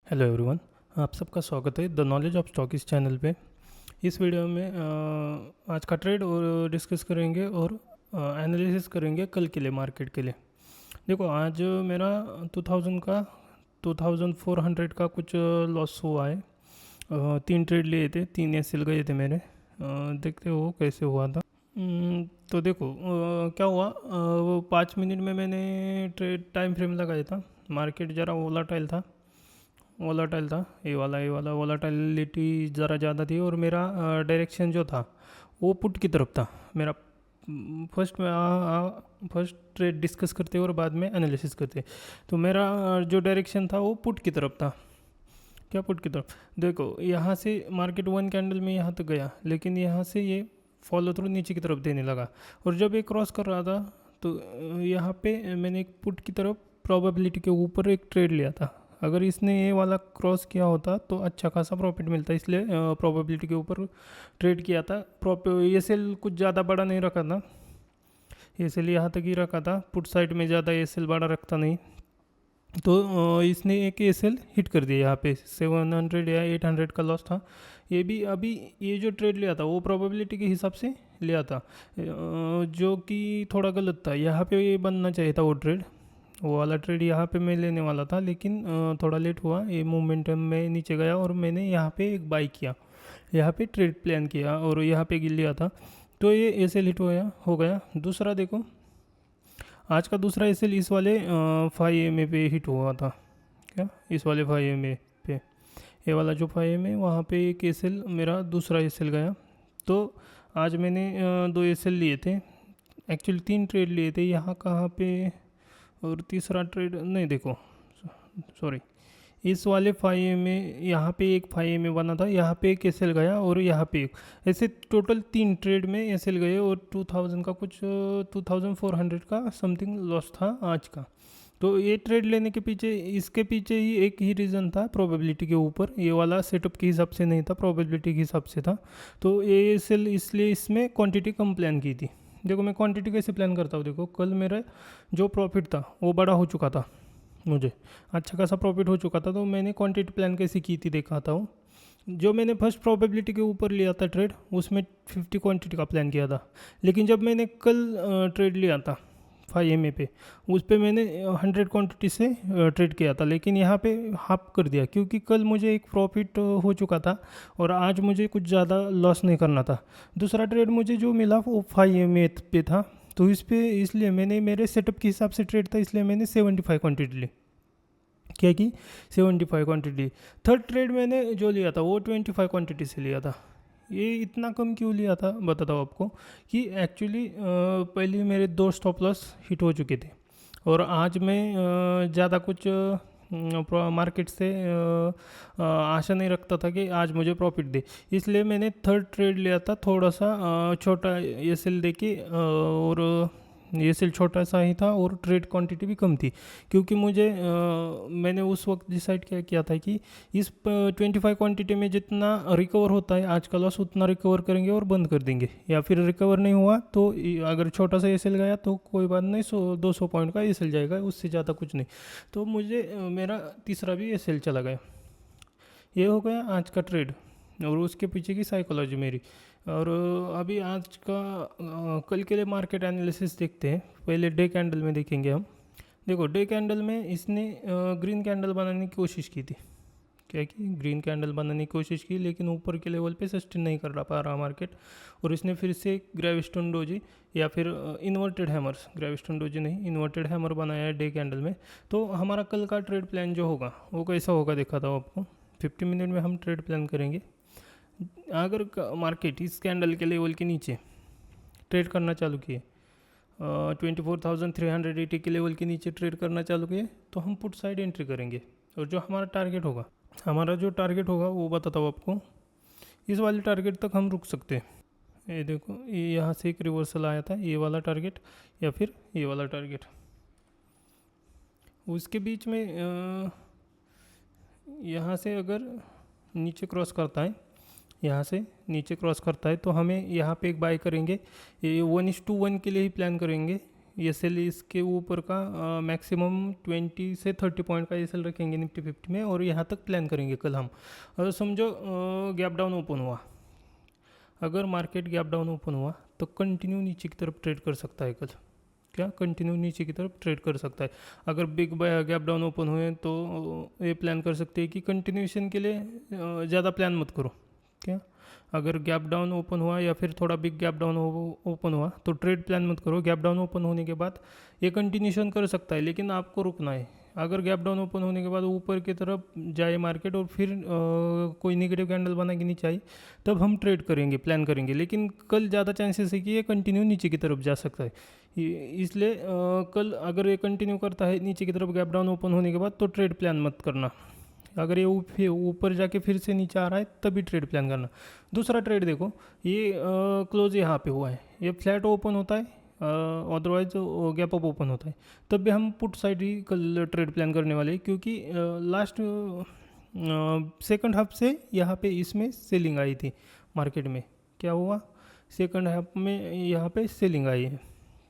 Hello everyone. आप सबका स्वागत है द नॉलेज ऑफ स्टॉक इस चैनल पे। इस वीडियो में आज का ट्रेड और डिस्कस करेंगे और एनालिसिस करेंगे कल के लिए, मार्केट के लिए। देखो, आज मेरा 2400 का कुछ लॉस हुआ है। 3 ट्रेड लिए थे, 3 एसएल गए थे मेरे। देखते हो कैसे हुआ था। तो देखो क्या हुआ। वो 5 मिनट में मैंने ट्रेड टाइम फ्रेम लगाया था। मार्केट ज़रा वोलाटाइल था। ये वाला वोलाटिलिटी ज़रा ज़्यादा थी और मेरा डायरेक्शन जो था वो पुट की तरफ था मेरा। फर्स्ट ट्रेड डिस्कस करते और बाद में एनालिसिस करते। तो मेरा जो डायरेक्शन था वो पुट की तरफ था। क्या पुट की तरफ? देखो, यहाँ से मार्केट 1 कैंडल में यहाँ तक गया, लेकिन यहाँ से ये फॉलो थ्रू नीचे की तरफ देने लगा। और जब ये क्रॉस कर रहा था तो यहाँ पे मैंने एक पुट की तरफ प्रोबेबिलिटी के ऊपर एक ट्रेड लिया था। अगर इसने ये वाला क्रॉस किया होता तो अच्छा खासा प्रॉफिट मिलता, इसलिए प्रोबेबिलिटी के ऊपर ट्रेड किया था। ये सेल कुछ ज़्यादा बड़ा नहीं रखा था, ये सेल यहाँ तक ही रखा था। पुट साइड में ज़्यादा ये सेल बड़ा रखता नहीं। तो इसने एक ए सेल हिट कर दिया यहाँ पे। 700 या 800 का लॉस था। ये भी अभी ये जो ट्रेड लिया था वो प्रोबेबिलिटी के हिसाब से लिया था, जो कि थोड़ा गलत था। यहाँ पे ये बनना चाहिए था वो वाला ट्रेड यहाँ पे मैं लेने वाला था, लेकिन थोड़ा लेट हुआ। ये मोमेंटम में नीचे गया और मैंने यहाँ पे एक बाई किया, यहाँ पे ट्रेड प्लान किया और यहाँ पे गिर लिया था। तो ये ऐसे हिट हो गया। दूसरा देखो, आज का दूसरा एसएल इस वाले 5 EMA पे हिट हुआ था। क्या इस वाले 5 EMA पे? ये वाला जो 5 EMA, वहाँ पे एक एसएल, मेरा दूसरा एसएल गया। तो आज मैंने 2 एसएल लिए थे, एक्चुअली 3 ट्रेड लिए थे। यहाँ कहाँ पे? और तीसरा ट्रेड नहीं, देखो सॉरी, इस वाले 5 EMA, यहाँ पे एक 5 EMA बना था, यहाँ पे एक एसएल गया और यहाँ पे एक। ऐसे टोटल 3 ट्रेड में एसएल गए और 2000 का कुछ 2400 का समथिंग लॉस था आज का। तो ये ट्रेड लेने के पीछे, इसके पीछे ही एक ही रीज़न था, प्रोबेबिलिटी के ऊपर। ये वाला सेटअप के हिसाब से नहीं था, प्रोबेबिलिटी के हिसाब से था। तो ये एसएल इसलिए इसमें क्वांटिटी कम प्लान की थी। देखो, मैं क्वांटिटी कैसे प्लान करता हूँ। देखो, कल मेरा जो प्रॉफिट था वो बड़ा हो चुका था, मुझे अच्छा खासा प्रॉफिट हो चुका था। तो मैंने क्वांटिटी प्लान कैसे की थी दिखाता हूँ। जो मैंने फर्स्ट प्रोबेबिलिटी के ऊपर लिया था ट्रेड, उसमें 50 क्वांटिटी का प्लान किया था। लेकिन जब मैंने कल ट्रेड लिया था 5 EMA पे, उस पर मैंने 100 क्वांटिटी से ट्रेड किया था। लेकिन यहाँ पे हाफ कर दिया, क्योंकि कल मुझे एक प्रॉफिट हो चुका था और आज मुझे कुछ ज़्यादा लॉस नहीं करना था। दूसरा ट्रेड मुझे जो मिला वो 5 EMA पे था, तो इस पे इसलिए मैंने, मेरे सेटअप के हिसाब से ट्रेड था, इसलिए मैंने 75 क्वांटिटी ली। क्या की? 75 क्वांटिटी। थर्ड ट्रेड मैंने जो लिया था वो 25 क्वांटिटी से लिया था। ये इतना कम क्यों लिया था बताता हूँ आपको। कि एक्चुअली पहले मेरे 2 स्टॉप लॉस हिट हो चुके थे और आज मैं ज़्यादा कुछ मार्केट से आशा नहीं रखता था कि आज मुझे प्रॉफिट दे। इसलिए मैंने थर्ड ट्रेड लिया था, थोड़ा सा छोटा ये सेल दे के, और ये सेल छोटा सा ही था और ट्रेड क्वांटिटी भी कम थी। क्योंकि मैंने उस वक्त डिसाइड किया था कि इस 25 क्वांटिटी में जितना रिकवर होता है आज का लॉस, उतना रिकवर करेंगे और बंद कर देंगे। या फिर रिकवर नहीं हुआ तो अगर छोटा सा एसएल गया तो कोई बात नहीं, 100-200 पॉइंट का एसएल जाएगा, उससे ज़्यादा कुछ नहीं। तो मुझे मेरा तीसरा भी एसएल चला गया। ये हो गया आज का ट्रेड और उसके पीछे की साइकोलॉजी मेरी। और अभी आज का कल के लिए मार्केट एनालिसिस देखते हैं। पहले डे कैंडल में देखेंगे हम। देखो, डे कैंडल में इसने ग्रीन कैंडल बनाने की कोशिश की थी। क्या की? ग्रीन कैंडल बनाने की कोशिश की, लेकिन ऊपर के लेवल पे सस्टेन नहीं कर पा रहा मार्केट। और इसने फिर से ग्रेविस्टोन डोजी या फिर इन्वर्टेड हैमर्स, ग्रेविस्टोन डोजी नहीं, इन्वर्टेड हैमर बनाया है डे कैंडल में। तो हमारा कल का ट्रेड प्लान जो होगा वो कैसा होगा दिखाता हूँ आपको। 50 मिनट में हम ट्रेड प्लान करेंगे। अगर मार्केट इस कैंडल के लेवल के नीचे ट्रेड करना चालू किए, 24,380 के लेवल के नीचे ट्रेड करना चालू किए, तो हम पुट साइड एंट्री करेंगे। और जो हमारा जो टारगेट होगा वो बताता हूँ आपको। इस वाले टारगेट तक हम रुक सकते हैं। ये देखो, ये यहाँ से एक रिवर्सल आया था, ये वाला टारगेट या फिर ये वाला टारगेट। उसके बीच में यहाँ से अगर नीचे क्रॉस करता है, यहाँ से नीचे क्रॉस करता है, तो हमें यहाँ पे एक बाय करेंगे। ये 1:1 के लिए ही प्लान करेंगे। ये सेल इसके ऊपर का मैक्सिमम 20 से 30 पॉइंट का ये सेल रखेंगे निफ्टी 50 में, और यहाँ तक प्लान करेंगे कल हम। और समझो गैप डाउन ओपन हुआ, अगर मार्केट गैप डाउन ओपन हुआ तो कंटिन्यू नीचे की तरफ ट्रेड कर सकता है कल। क्या कंटिन्यू नीचे की तरफ ट्रेड कर सकता है। अगर बिग गैप डाउन ओपन हुए तो ये प्लान कर सकते हैं कि कंटिन्यूशन के लिए ज़्यादा प्लान मत करो। क्या अगर गैप डाउन ओपन हुआ या फिर थोड़ा बिग गैप डाउन ओपन हुआ तो ट्रेड प्लान मत करो। गैप डाउन ओपन होने के बाद ये कंटिन्यूशन कर सकता है, लेकिन आपको रुकना है। अगर गैप डाउन ओपन होने के बाद ऊपर की तरफ जाए मार्केट और फिर कोई नेगेटिव कैंडल बना के नीचे आई, तब हम ट्रेड करेंगे, प्लान करेंगे। लेकिन कल ज़्यादा चांसेस है कि ये कंटिन्यू नीचे की तरफ जा सकता है, इसलिए कल अगर ये कंटिन्यू करता है नीचे की तरफ गैप डाउन ओपन होने के बाद तो ट्रेड प्लान मत करना। अगर ये ऊपर जाके फिर से नीचे आ रहा है तभी ट्रेड प्लान करना। दूसरा ट्रेड देखो, ये क्लोज यहाँ पे हुआ है, ये फ्लैट ओपन होता है, अदरवाइज गैप अप ओपन होता है, तब भी हम पुट साइड ही कल ट्रेड प्लान करने वाले हैं। क्योंकि लास्ट सेकंड हाफ से यहाँ पे इसमें सेलिंग आई थी मार्केट में। क्या हुआ, सेकंड हाफ में यहाँ पे सेलिंग आई है।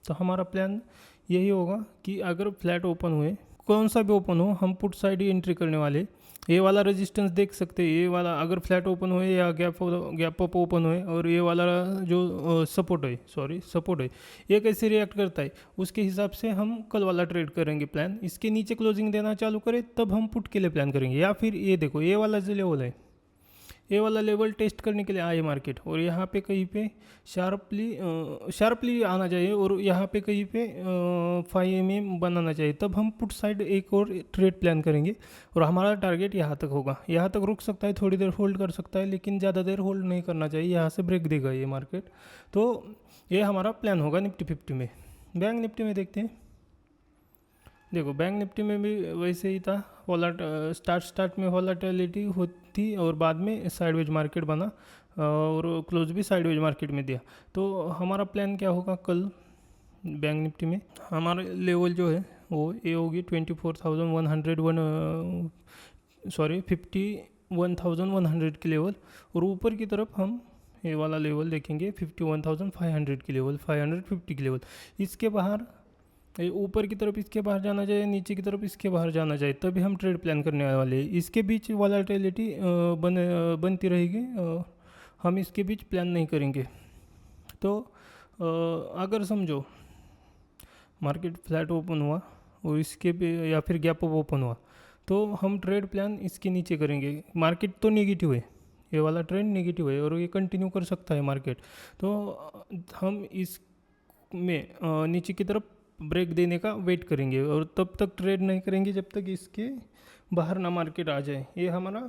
तो हमारा प्लान यही होगा कि अगर फ्लैट ओपन हुए, कौन सा भी ओपन हो, हम पुट साइड ही एंट्री करने वाले। ये वाला रेजिस्टेंस देख सकते हैं, ये वाला अगर फ्लैट ओपन हुए या गैप अप ओपन हुए, और ये वाला जो सपोर्ट है ये कैसे रिएक्ट करता है, उसके हिसाब से हम कल वाला ट्रेड करेंगे प्लान। इसके नीचे क्लोजिंग देना चालू करे तब हम पुट के लिए प्लान करेंगे। या फिर ये देखो, ये वाला जो लेवल है, ये वाला लेवल टेस्ट करने के लिए आए मार्केट, और यहाँ पे कहीं पे शार्पली आना चाहिए, और यहाँ पे कहीं पे 5 mm बनाना चाहिए, तब हम पुट साइड एक और ट्रेड प्लान करेंगे। और हमारा टारगेट यहाँ तक होगा, यहाँ तक रुक सकता है, थोड़ी देर होल्ड कर सकता है, लेकिन ज़्यादा देर होल्ड नहीं करना चाहिए, यहाँ से ब्रेक देगा ये मार्केट। तो ये हमारा प्लान होगा निफ्टी 50 में। बैंक निफ्टी में देखते हैं। देखो बैंक निफ्टी में भी वैसे ही था, स्टार्ट में वॉलेटिलिटी होती और बाद में साइडवेज मार्केट बना, और क्लोज भी साइडवेज मार्केट में दिया। तो हमारा प्लान क्या होगा कल बैंक निफ्टी में, हमारा लेवल जो है वो ये होगी 51,100 की लेवल, और ऊपर की तरफ हम ये वाला लेवल देखेंगे 51,500 की लेवल, 550 की लेवल। इसके बाहर ऊपर की तरफ इसके बाहर जाना चाहिए, नीचे की तरफ इसके बाहर जाना चाहिए, तभी हम ट्रेड प्लान करने वाले हैं। इसके बीच वॉलेटिलिटी बनती रहेगी, हम इसके बीच प्लान नहीं करेंगे। तो अगर समझो मार्केट फ्लैट ओपन हुआ और इसके भी या फिर गैप अप ओपन हुआ, तो हम ट्रेड प्लान इसके नीचे करेंगे। मार्केट तो नेगेटिव है, ये वाला ट्रेंड नेगेटिव है और ये कंटिन्यू कर सकता है मार्केट, तो हम इसमें नीचे की तरफ ब्रेक देने का वेट करेंगे, और तब तक ट्रेड नहीं करेंगे जब तक इसके बाहर ना मार्केट आ जाए। ये हमारा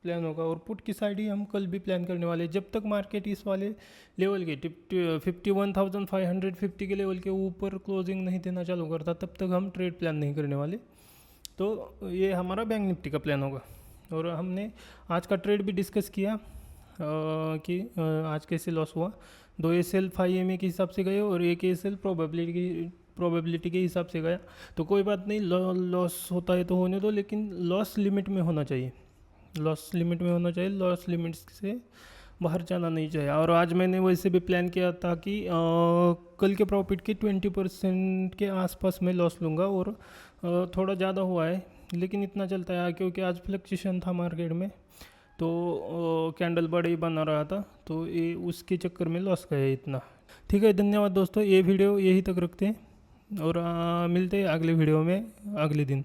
प्लान होगा। और पुट की साइड ही हम कल भी प्लान करने वाले हैं। जब तक मार्केट इस वाले लेवल के 51,550 के लेवल के ऊपर क्लोजिंग नहीं देना चालू करता, तब तक हम ट्रेड प्लान नहीं करने वाले। तो ये हमारा बैंक निफ्टी का प्लान होगा। और हमने आज का ट्रेड भी डिस्कस किया कि आज कैसे लॉस हुआ। 2 SL 5 MA के हिसाब से गए और 1 SL प्रोबेबिलिटी के हिसाब से गया। तो कोई बात नहीं, लॉस होता है तो होने दो, लेकिन लॉस लिमिट में होना चाहिए, लॉस लिमिट से बाहर जाना नहीं चाहिए। और आज मैंने वैसे भी प्लान किया था कि कल के प्रॉफिट के 20% के आसपास मैं लॉस लूँगा, और थोड़ा ज़्यादा हुआ है, लेकिन इतना चलता है क्योंकि आज फ्लक्चुएशन था मार्केट में, तो कैंडल बड़े ही बना रहा था, तो ये उसके चक्कर में लॉस गया इतना। ठीक है, धन्यवाद दोस्तों। ये वीडियो यही तक रखते हैं और मिलते हैं अगले वीडियो में अगले दिन।